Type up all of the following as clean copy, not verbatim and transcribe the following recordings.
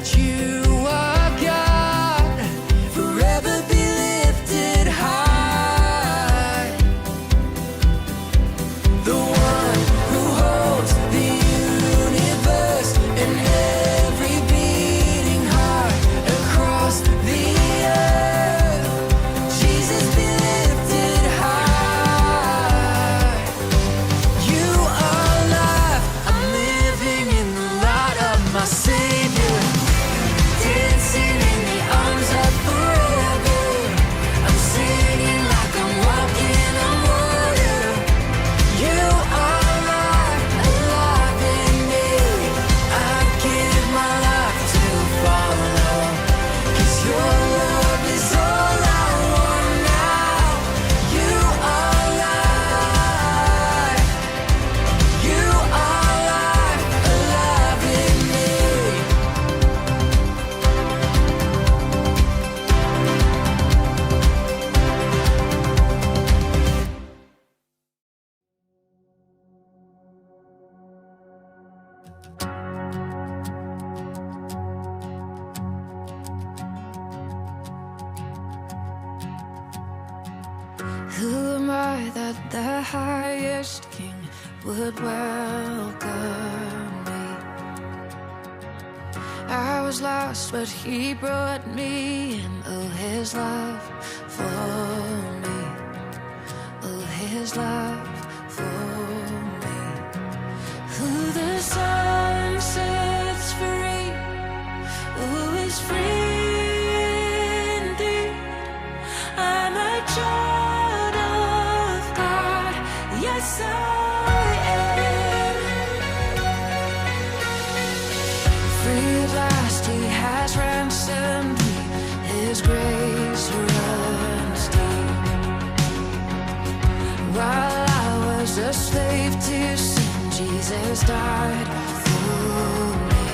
that you are God, forever be lifted high. The one who holds the universe and every beating heart across the earth. Jesus be lifted high. You are alive. I'm living in the light of my Savior, dancing in the arms of forever. I'm singing like I'm walking on water. You are alive, alive in me. I give my life to follow, 'cause your love is all I want now. You are alive. You are alive, alive in me. Who am I that the highest king would welcome me? I was lost, but he brought me in. Oh, his love for me. Oh, his love for me. Who the sun sets free, who is free indeed. I'm a child of God, yes I am. Free at last, he has ransomed me. His grace runs deep. While I was a slave to sin, Jesus died for me.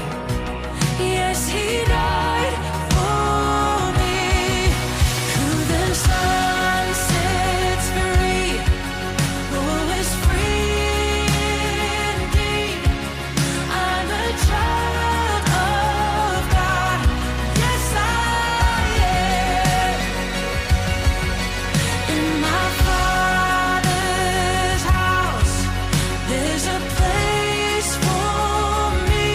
Yes, he died for me. Who the sun sets free, who is free indeed. I'm a child of God, yes I am. In my Father's house, there's a place for me.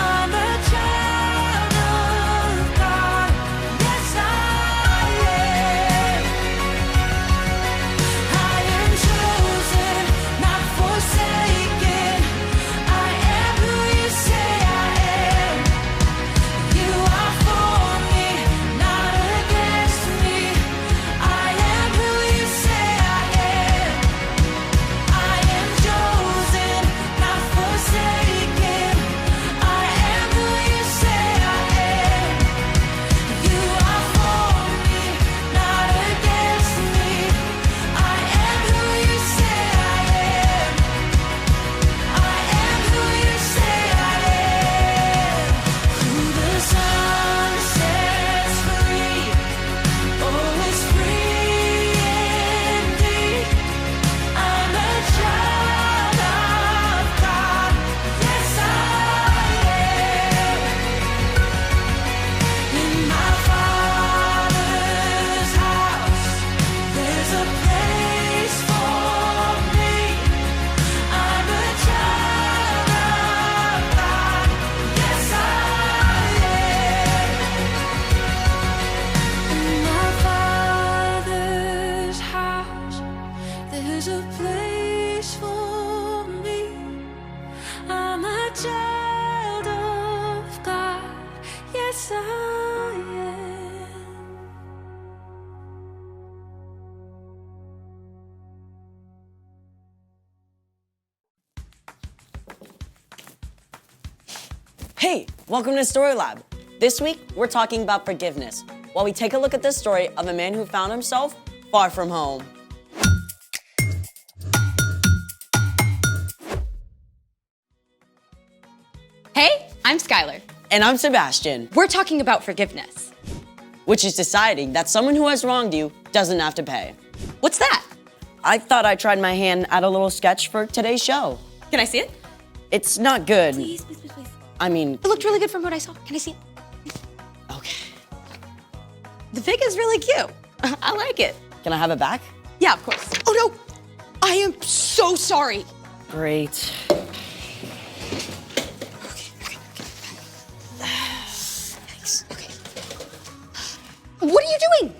I'm a child of God, yes I am. I am chosen, not forsaken. I am who you say I am. You are for me, not against me. I am who you say I am. I am chosen, not forsaken. I am who you say I am. You are for me, not against me. I am who you say I am. I am who you say I am. Who the sun sets free, oh, is free indeed. I'm a child of God, yes I am. In my Father's house, there's a place for me. I'm a child of God, yes I am. In my Father's house, there's a place for me. I'm a child of God, yes I am. Hey, welcome to Story Lab. This week, we're talking about forgiveness, while we take a look at the story of a man who found himself far from home. Hey, I'm Skylar. And I'm Sebastian, We're talking about forgiveness. which is deciding that someone who has wronged you doesn't have to pay. What's that? I thought I tried my hand at a little sketch for today's show. Can I see it? It's not good. Please, please, please, please. I mean, It looked really good from what I saw. Can I see it? okay. The pig is really cute. I like it. Can I have it back? Yeah, of course. Oh no! I am so sorry. Great. Thanks. Okay. What are you doing?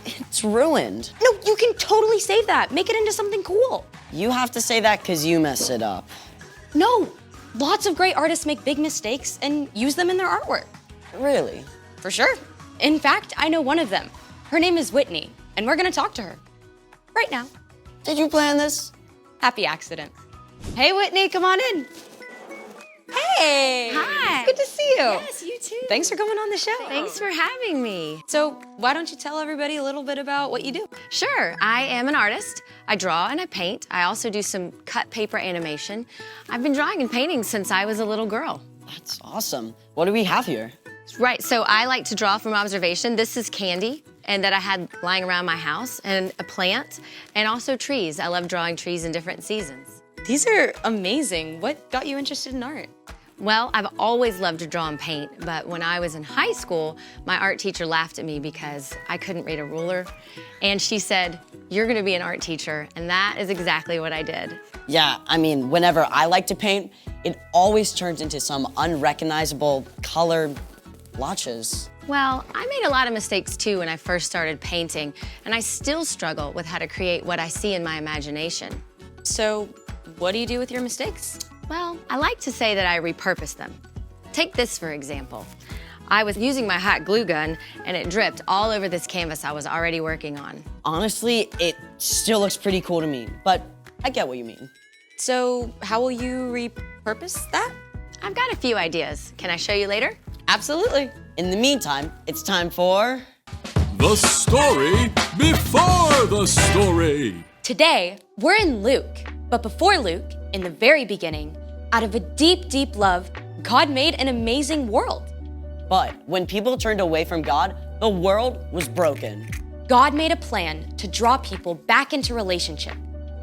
It's ruined. No, you can totally save that. Make it into something cool. You have to say that because you messed it up. No, lots of great artists make big mistakes and use them in their artwork. Really? For sure. In fact, I know one of them. Her name is Whitney, and we're gonna talk to her. Right now. Did you plan this? Happy accident. Hey, Whitney, come on in. Hey. Hi. Good to see you. Yes, you too. Thanks for coming on the show. Thanks for having me. So, why don't you tell everybody a little bit about what you do? Sure, I am an artist. I draw and I paint. I also do some cut paper animation. I've been drawing and painting since I was a little girl. That's awesome. What do we have here? Right, so I like to draw from observation. This is candy, and that I had lying around my house, and a plant, and also trees. I love drawing trees in different seasons. These are amazing. What got you interested in art? Well, I've always loved to draw and paint, but when I was in high school, my art teacher laughed at me because I couldn't read a ruler. And she said, "You're gonna be an art teacher," and that is exactly what I did. Yeah, I mean, whenever I like to paint, it always turns into some unrecognizable color blotches. Well, I made a lot of mistakes too when I first started painting, and I still struggle with how to create what I see in my imagination. So, what do you do with your mistakes? Well, I like to say that I repurpose them. Take this, for example. I was using my hot glue gun, and it dripped all over this canvas I was already working on. Honestly, it still looks pretty cool to me, but I get what you mean. So, how will you repurpose that? I've got a few ideas. Can I show you later? Absolutely. In the meantime, it's time for... The story before the story. Today, we're in Luke. But before Luke, in the very beginning, out of a deep, deep love, God made an amazing world. But when people turned away from God, the world was broken. God made a plan to draw people back into relationship.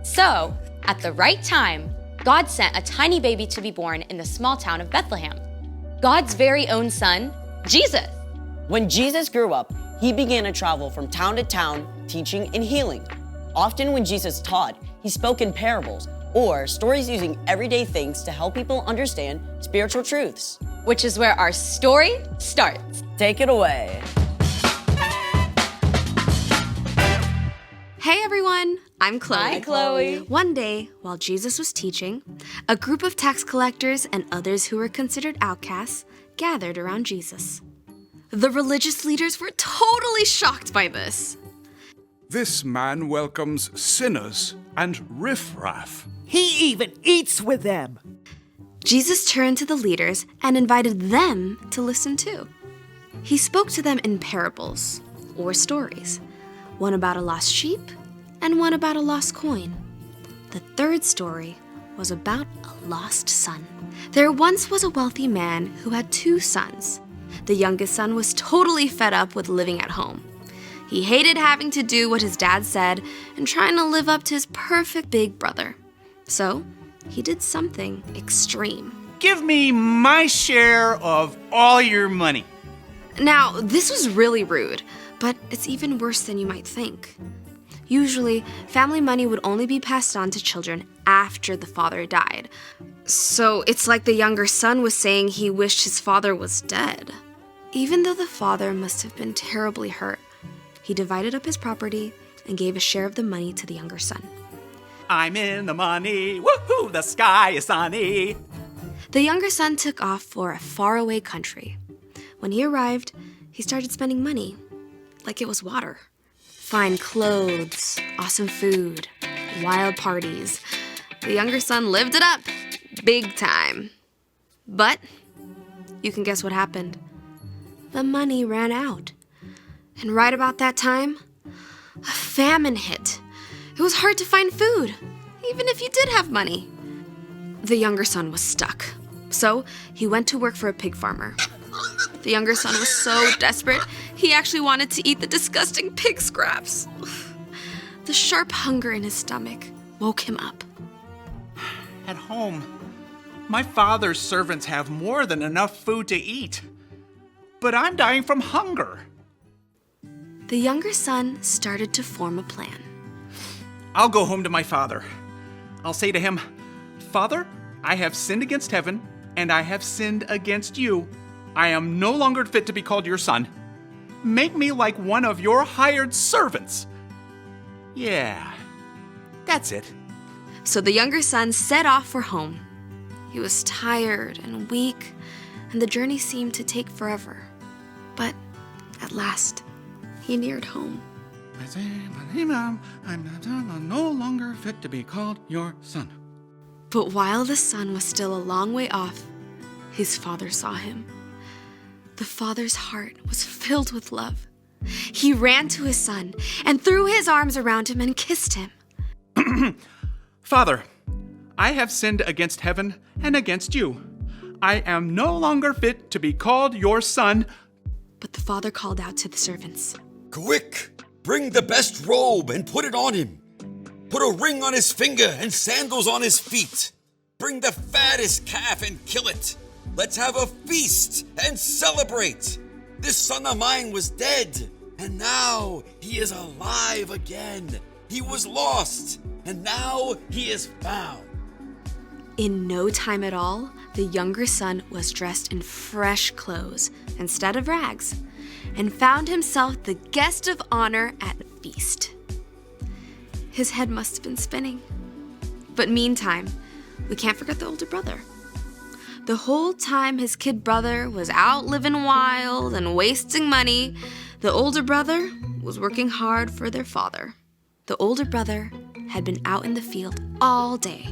So, at the right time, God sent a tiny baby to be born in the small town of Bethlehem. God's very own son, Jesus. When Jesus grew up, he began to travel from town to town, teaching and healing. Often when Jesus taught, he spoke in parables or stories using everyday things to help people understand spiritual truths. Which is where our story starts. Take it away. Hey everyone, I'm Chloe. Hi, Chloe. One day, while Jesus was teaching, a group of tax collectors and others who were considered outcasts gathered around Jesus. The religious leaders were totally shocked by this. This man welcomes sinners and riffraff. He even eats with them. Jesus turned to the leaders and invited them to listen too. He spoke to them in parables, or stories, one about a lost sheep and one about a lost coin. The third story was about a lost son. There once was a wealthy man who had 2 sons. The youngest son was totally fed up with living at home. He hated having to do what his dad said and trying to live up to his perfect big brother. So, he did something extreme. Give me my share of all your money. Now, this was really rude, but it's even worse than you might think. Usually, family money would only be passed on to children after the father died. So it's like the younger son was saying he wished his father was dead. Even though the father must have been terribly hurt, he divided up his property and gave a share of the money to the younger son. I'm in the money. Woohoo, the sky is sunny. The younger son took off for a faraway country. When he arrived, he started spending money like it was water. Fine clothes, awesome food, wild parties. The younger son lived it up, big time. But you can guess what happened. The money ran out. And right about that time, a famine hit. It was hard to find food, even if you did have money. The younger son was stuck, so he went to work for a pig farmer. The younger son was so desperate, he actually wanted to eat the disgusting pig scraps. The sharp hunger in his stomach woke him up. At home, My father's servants have more than enough food to eat, but I'm dying from hunger. The younger son started to form a plan. I'll go home to my father. I'll say to him, Father, I have sinned against heaven, and I have sinned against you. I am no longer fit to be called your son. Make me like one of your hired servants. Yeah, that's it. So the younger son set off for home. He was tired and weak, and the journey seemed to take forever. But at last, he neared home. I'm no longer fit to be called your son. But while the son was still a long way off, his father saw him. The father's heart was filled with love. He ran to his son and threw his arms around him and kissed him. Father, I have sinned against heaven and against you. I am no longer fit to be called your son. But the father called out to the servants. Quick! Bring the best robe and put it on him. Put a ring on his finger and sandals on his feet. Bring the fattest calf and kill it. Let's have a feast and celebrate. This son of mine was dead, and now he is alive again. He was lost, and now he is found. In no time at all, the younger son was dressed in fresh clothes instead of rags, and found himself the guest of honor at a feast. His head must have been spinning. But meantime, we can't forget the older brother. The whole time his kid brother was out living wild and wasting money, the older brother was working hard for their father. The older brother had been out in the field all day,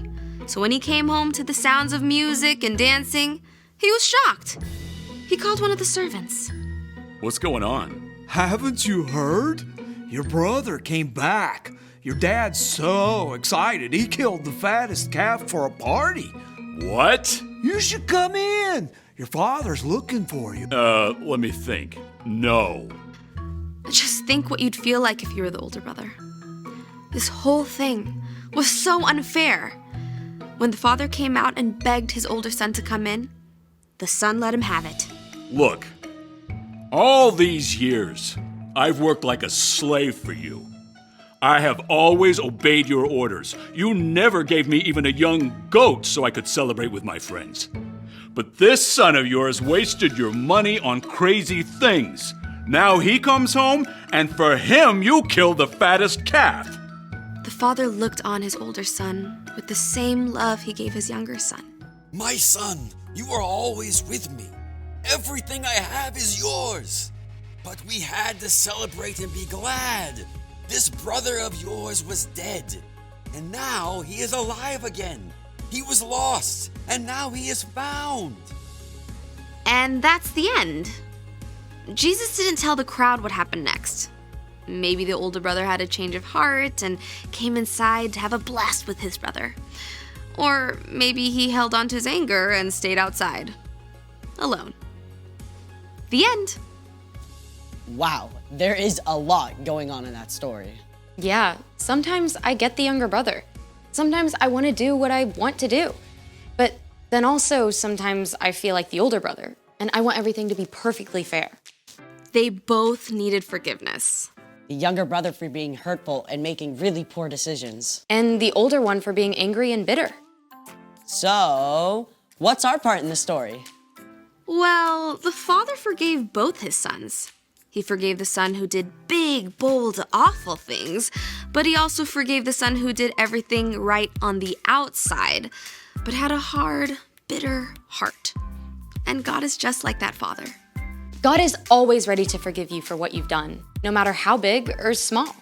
so when he came home to the sounds of music and dancing, he was shocked. He called one of the servants. What's going on? Haven't you heard? Your brother came back. Your dad's so excited, he killed the fattest calf for a party. What? You should come in. Your father's looking for you. Let me think. No. Just think what you'd feel like if you were the older brother. This whole thing was so unfair. When the father came out and begged his older son to come in, the son let him have it. Look, all these years, I've worked like a slave for you. I have always obeyed your orders. You never gave me even a young goat so I could celebrate with my friends. But this son of yours wasted your money on crazy things. Now he comes home, and for him, you killed the fattest calf. The father looked on his older son with the same love he gave his younger son. My son, you are always with me. Everything I have is yours. But we had to celebrate and be glad. This brother of yours was dead, and now he is alive again. He was lost, and now he is found. And that's the end. Jesus didn't tell the crowd what happened next. Maybe the older brother had a change of heart and came inside to have a blast with his brother. Or maybe he held on to his anger and stayed outside, alone. The end. Wow, there is a lot going on in that story. Yeah, sometimes I get the younger brother. Sometimes I want to do what I want to do. But then also sometimes I feel like the older brother, and I want everything to be perfectly fair. They both needed forgiveness. The younger brother for being hurtful and making really poor decisions. And the older one for being angry and bitter. So, what's our part in the story? Well, the father forgave both his sons. He forgave the son who did big, bold, awful things, but he also forgave the son who did everything right on the outside, but had a hard, bitter heart. And God is just like that father. God is always ready to forgive you for what you've done, no matter how big or small.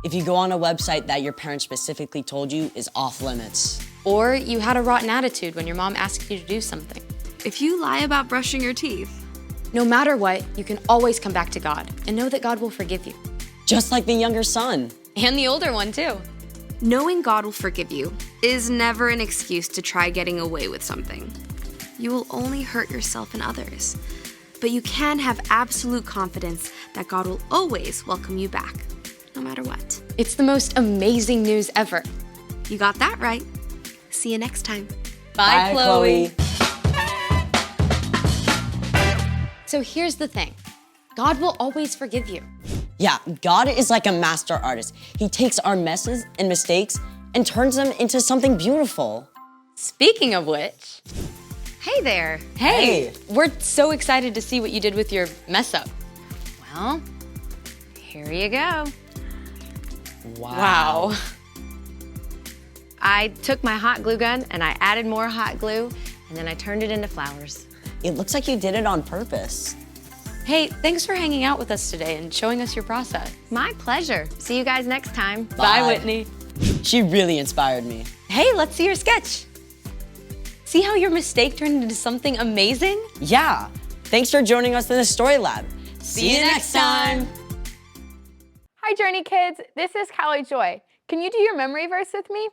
If you go on a website that your parents specifically told you is off limits. Or you had a rotten attitude when your mom asked you to do something. If you lie about brushing your teeth. No matter what, you can always come back to God and know that God will forgive you. Just like the younger son. And the older one, too. Knowing God will forgive you is never an excuse to try getting away with something. You will only hurt yourself and others. But you can have absolute confidence that God will always welcome you back, no matter what. It's the most amazing news ever. You got that right. See you next time. Bye, Chloe. So here's the thing. God will always forgive you. Yeah, God is like a master artist. He takes our messes and mistakes and turns them into something beautiful. Speaking of which, Hey there. hey, we're so excited to see what you did with your mess up. Well, here you go. Wow. I took my hot glue gun and I added more hot glue and then I turned it into flowers. It looks like you did it on purpose. Hey, thanks for hanging out with us today and showing us your process. My pleasure. See you guys next time. Bye, Whitney. She really inspired me. Hey, let's see your sketch. See how your mistake turned into something amazing? Yeah. Thanks for joining us in the Story Lab. See you next time. Hi, Journey Kids. This is Callie Joy. Can you do your memory verse with me?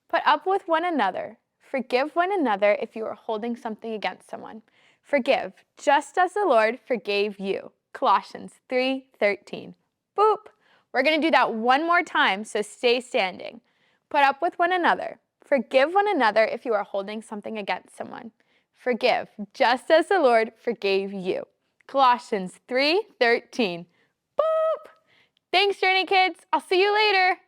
Put up with one another. Forgive one another if you are holding something against someone. Forgive, just as the Lord forgave you. Colossians 3:13. Boop. We're going to do that one more time, so stay standing. Put up with one another. Forgive one another if you are holding something against someone. Forgive, just as the Lord forgave you. Colossians 3:13. Boop. Thanks, Journey Kids. I'll see you later.